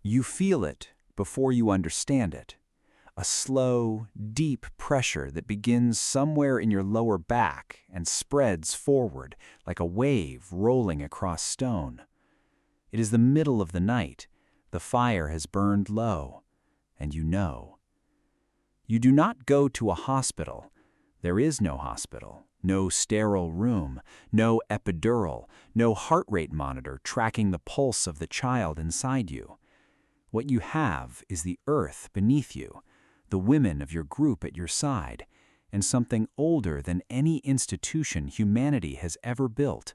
You feel it before you understand it. A slow, deep pressure that begins somewhere in your lower back and spreads forward like a wave rolling across stone. It is the middle of the night. The fire has burned low, and you know. You do not go to a hospital. There is no hospital, no sterile room, no epidural, no heart rate monitor tracking the pulse of the child inside you. What you have is the earth beneath you, the women of your group at your side, and something older than any institution humanity has ever built,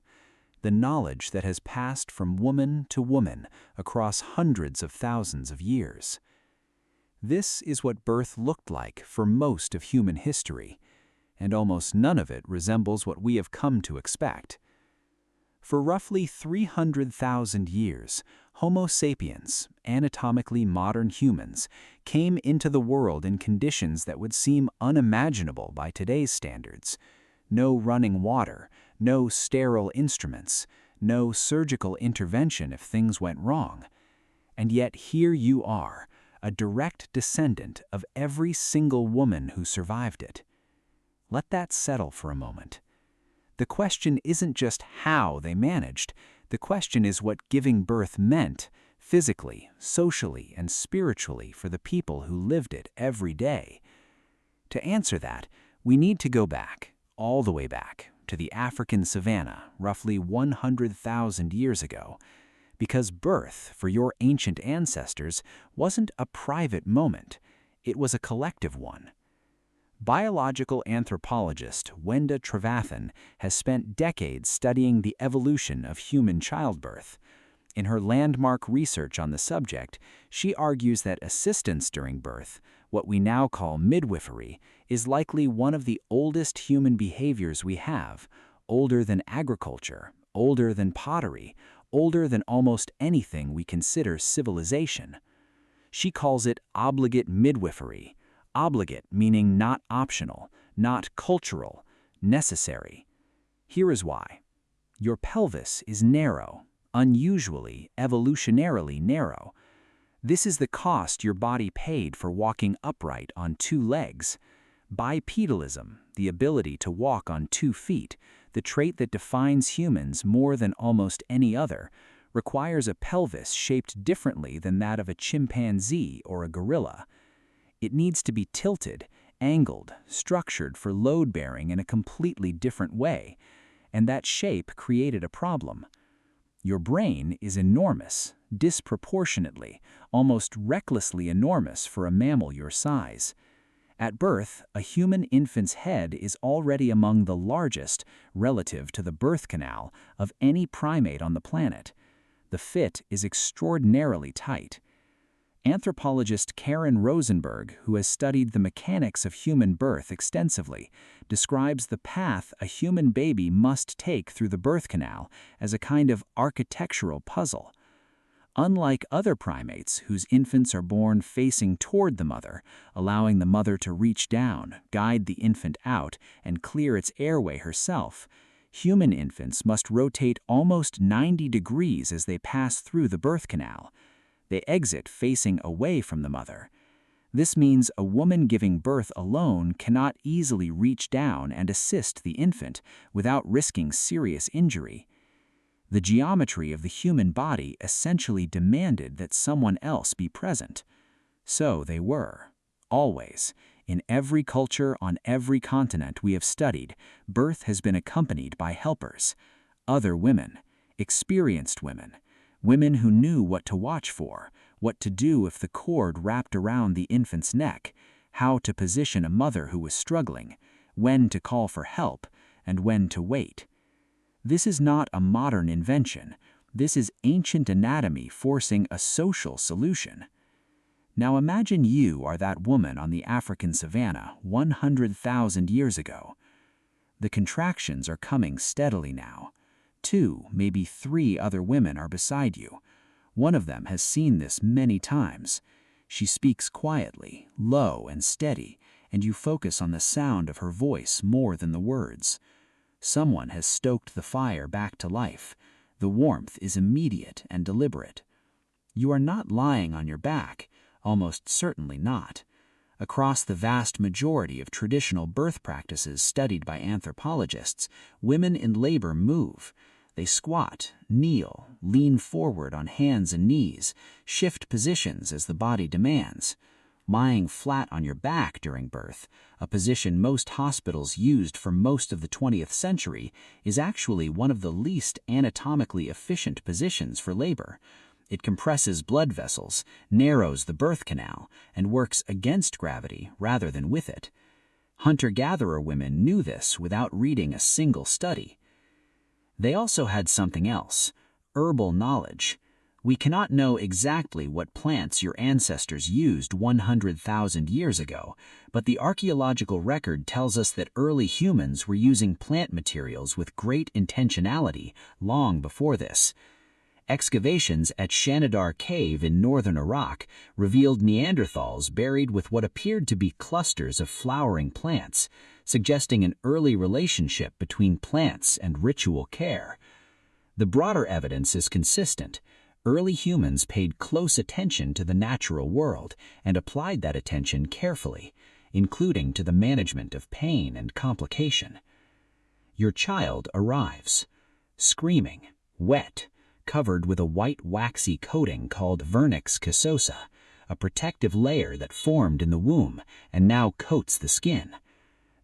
the knowledge that has passed from woman to woman across hundreds of thousands of years. This is what birth looked like for most of human history, and almost none of it resembles what we have come to expect. For roughly 300,000 years, Homo sapiens, anatomically modern humans, came into the world in conditions that would seem unimaginable by today's standards. No running water, no sterile instruments, no surgical intervention if things went wrong. And yet here you are, a direct descendant of every single woman who survived it. Let that settle for a moment. The question isn't just how they managed. The question is what giving birth meant, physically, socially, and spiritually for the people who lived it every day. To answer that, we need to go back, all the way back, to the African savanna, roughly 100,000 years ago, because birth, for your ancient ancestors, wasn't a private moment. It was a collective one. Biological anthropologist Wenda Trevathan has spent decades studying the evolution of human childbirth. In her landmark research on the subject, she argues that assistance during birth, what we now call midwifery, is likely one of the oldest human behaviors we have, older than agriculture, older than pottery, older than almost anything we consider civilization. She calls it obligate midwifery. Obligate meaning not optional, not cultural, necessary. Here is why. Your pelvis is narrow, unusually, evolutionarily narrow. This is the cost your body paid for walking upright on two legs. Bipedalism, the ability to walk on 2 feet, the trait that defines humans more than almost any other, requires a pelvis shaped differently than that of a chimpanzee or a gorilla. It needs to be tilted, angled, structured for load-bearing in a completely different way, and that shape created a problem. Your brain is enormous, disproportionately, almost recklessly enormous for a mammal your size. At birth, a human infant's head is already among the largest, relative to the birth canal, of any primate on the planet. The fit is extraordinarily tight. Anthropologist Karen Rosenberg, who has studied the mechanics of human birth extensively, describes the path a human baby must take through the birth canal as a kind of architectural puzzle. Unlike other primates whose infants are born facing toward the mother, allowing the mother to reach down, guide the infant out, and clear its airway herself, human infants must rotate almost 90 degrees as they pass through the birth canal. They exit facing away from the mother. This means a woman giving birth alone cannot easily reach down and assist the infant without risking serious injury. The geometry of the human body essentially demanded that someone else be present. So they were. Always. In every culture on every continent we have studied, birth has been accompanied by helpers. Other women. Experienced women. Women who knew what to watch for, what to do if the cord wrapped around the infant's neck, how to position a mother who was struggling, when to call for help, and when to wait. This is not a modern invention. This is ancient anatomy forcing a social solution. Now imagine you are that woman on the African savanna 100,000 years ago. The contractions are coming steadily now. 2, maybe 3 other women are beside you. One of them has seen this many times. She speaks quietly, low and steady, and you focus on the sound of her voice more than the words. Someone has stoked the fire back to life. The warmth is immediate and deliberate. You are not lying on your back, almost certainly not. Across the vast majority of traditional birth practices studied by anthropologists, women in labor move. They squat, kneel, lean forward on hands and knees, shift positions as the body demands. Lying flat on your back during birth, a position most hospitals used for most of the 20th century, is actually one of the least anatomically efficient positions for labor. It compresses blood vessels, narrows the birth canal, and works against gravity rather than with it. Hunter-gatherer women knew this without reading a single study. They also had something else: herbal knowledge. We cannot know exactly what plants your ancestors used 100,000 years ago, but the archaeological record tells us that early humans were using plant materials with great intentionality long before this. Excavations at Shanidar Cave in northern Iraq revealed Neanderthals buried with what appeared to be clusters of flowering plants, suggesting an early relationship between plants and ritual care. The broader evidence is consistent. Early humans paid close attention to the natural world and applied that attention carefully, including to the management of pain and complication. Your child arrives, screaming, wet, covered with a white waxy coating called vernix cassosa, a protective layer that formed in the womb and now coats the skin.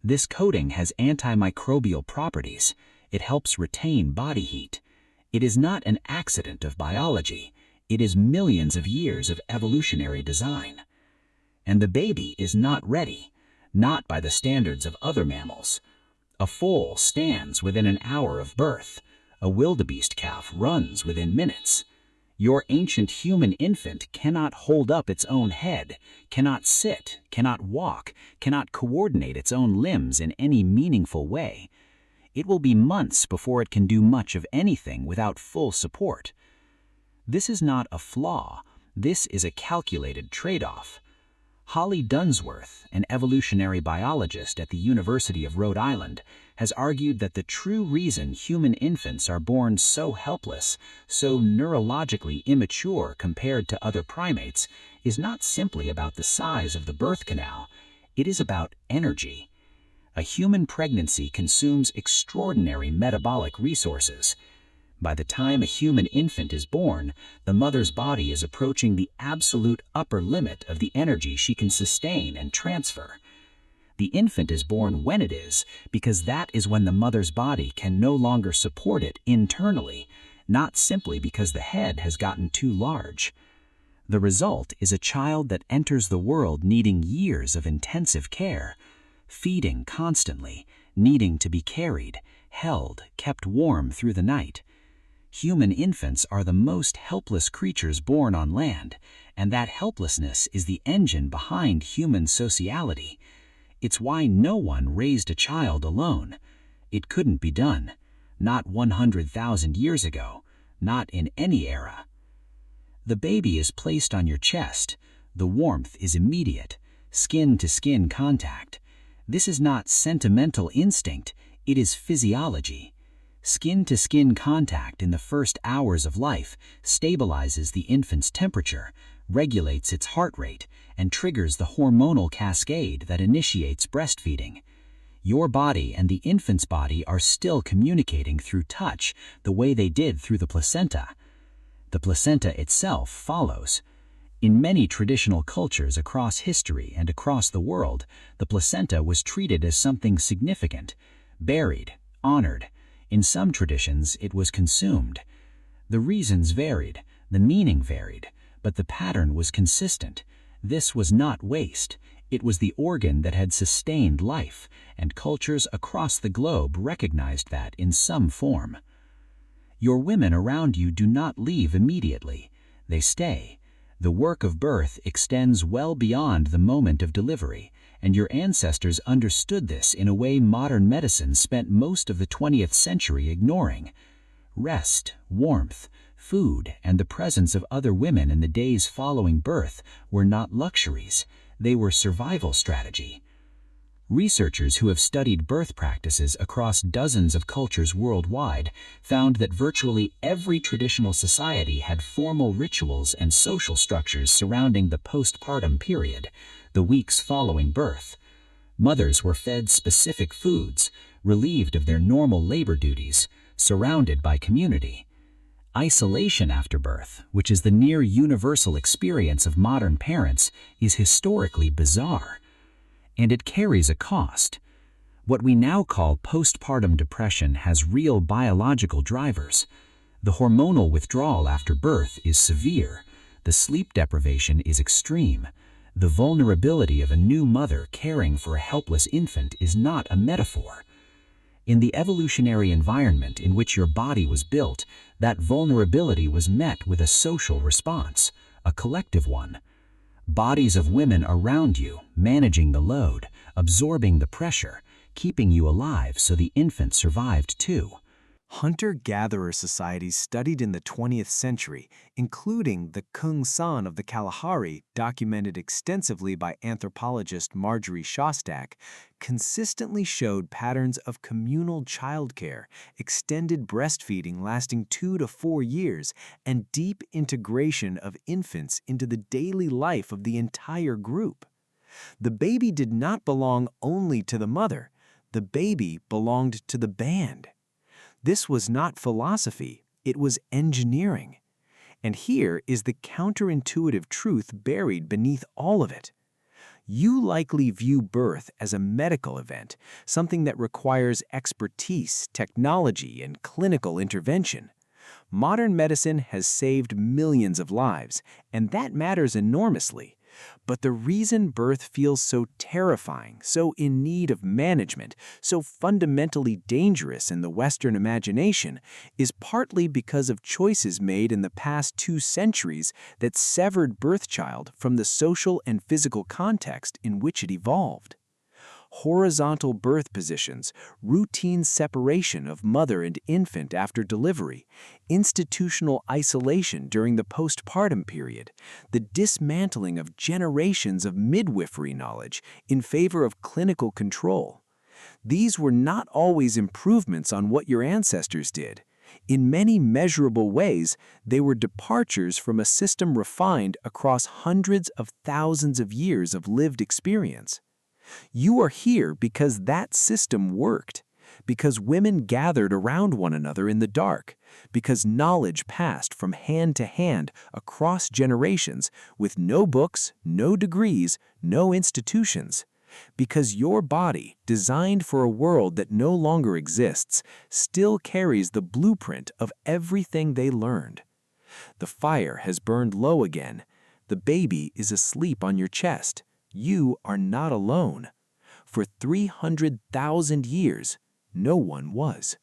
This coating has antimicrobial properties. It helps retain body heat. It is not an accident of biology. It is millions of years of evolutionary design. And the baby is not ready, not by the standards of other mammals. A foal stands within an hour of birth. A wildebeest calf runs within minutes. Your ancient human infant cannot hold up its own head, cannot sit, cannot walk, cannot coordinate its own limbs in any meaningful way. It will be months before it can do much of anything without full support. This is not a flaw. This is a calculated trade-off. Holly Dunsworth, an evolutionary biologist at the University of Rhode Island, has argued that the true reason human infants are born so helpless, so neurologically immature compared to other primates, is not simply about the size of the birth canal. It is about energy. A human pregnancy consumes extraordinary metabolic resources. By the time a human infant is born, the mother's body is approaching the absolute upper limit of the energy she can sustain and transfer. The infant is born when it is, because that is when the mother's body can no longer support it internally, not simply because the head has gotten too large. The result is a child that enters the world needing years of intensive care, feeding constantly, needing to be carried, held, kept warm through the night. Human infants are the most helpless creatures born on land, and that helplessness is the engine behind human sociality. It's why no one raised a child alone. It couldn't be done. Not 100,000 years ago. Not in any era. The baby is placed on your chest. The warmth is immediate. Skin-to-skin contact. This is not sentimental instinct. It is physiology. Skin-to-skin contact in the first hours of life stabilizes the infant's temperature, regulates its heart rate, and triggers the hormonal cascade that initiates breastfeeding. Your body and the infant's body are still communicating through touch the way they did through the placenta. The placenta itself follows. In many traditional cultures across history and across the world, the placenta was treated as something significant, buried, honored. In some traditions, it was consumed. The reasons varied, the meaning varied, but the pattern was consistent. This was not waste. It was the organ that had sustained life, and cultures across the globe recognized that in some form. Your women around you do not leave immediately. They stay. The work of birth extends well beyond the moment of delivery, and your ancestors understood this in a way modern medicine spent most of the 20th century ignoring. Rest, warmth, food, and the presence of other women in the days following birth were not luxuries. They were survival strategy. Researchers who have studied birth practices across dozens of cultures worldwide found that virtually every traditional society had formal rituals and social structures surrounding the postpartum period, the weeks following birth. Mothers were fed specific foods, relieved of their normal labor duties, surrounded by community. Isolation after birth, which is the near universal experience of modern parents, is historically bizarre. And it carries a cost. What we now call postpartum depression has real biological drivers. The hormonal withdrawal after birth is severe. The sleep deprivation is extreme. The vulnerability of a new mother caring for a helpless infant is not a metaphor. In the evolutionary environment in which your body was built, that vulnerability was met with a social response, a collective one. Bodies of women around you, managing the load, absorbing the pressure, keeping you alive so the infant survived too. Hunter-gatherer societies studied in the 20th century, including the Kung San of the Kalahari, documented extensively by anthropologist Marjorie Shostak, consistently showed patterns of communal childcare, extended breastfeeding lasting 2 to 4 years, and deep integration of infants into the daily life of the entire group. The baby did not belong only to the mother. The baby belonged to the band. This was not philosophy, it was engineering. And here is the counterintuitive truth buried beneath all of it. You likely view birth as a medical event, something that requires expertise, technology, and clinical intervention. Modern medicine has saved millions of lives, and that matters enormously. But the reason birth feels so terrifying, so in need of management, so fundamentally dangerous in the Western imagination, is partly because of choices made in the past 2 centuries that severed birthchild from the social and physical context in which it evolved. Horizontal birth positions, routine separation of mother and infant after delivery, institutional isolation during the postpartum period, the dismantling of generations of midwifery knowledge in favor of clinical control. These were not always improvements on what your ancestors did. In many measurable ways, they were departures from a system refined across hundreds of thousands of years of lived experience. You are here because that system worked, because women gathered around one another in the dark, because knowledge passed from hand to hand across generations with no books, no degrees, no institutions, because your body, designed for a world that no longer exists, still carries the blueprint of everything they learned. The fire has burned low again. The baby is asleep on your chest. You are not alone. For 300,000 years, no one was.